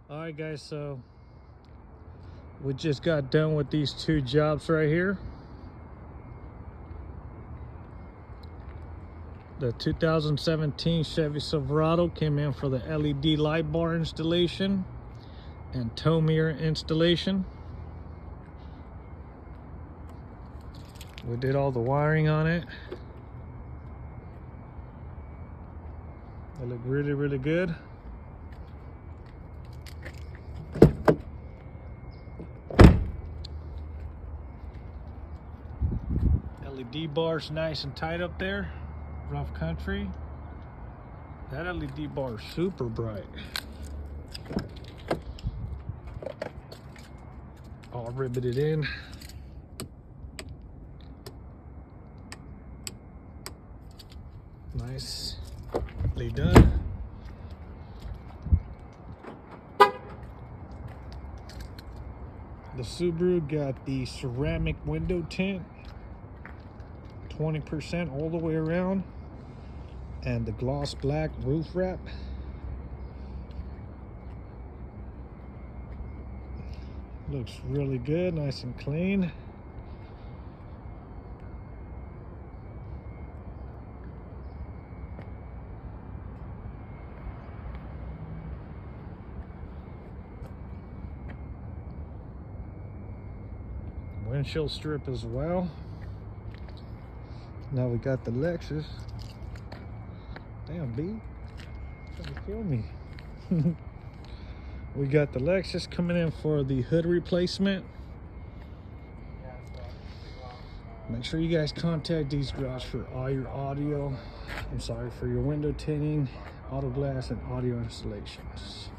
All right, guys, so we just got done with these two jobs right here. The 2017 Chevy Silverado came in for the LED light bar installation and tow mirror installation. We did all the wiring on it. They look really, really good. LED bar's nice and tight up there. Rough country. That LED bar is super bright. All riveted in. Nicely done. The Subaru got the ceramic window tint, 20% all the way around, and the gloss black roof wrap. Looks really good, nice and clean. Windshield strip as well. Now we got the Lexus. Damn, B, trying to kill me. We got the Lexus coming in for the hood replacement. Make sure you guys contact these guys for all your audio. I'm sorry, for your window tinting, auto glass, and audio installations.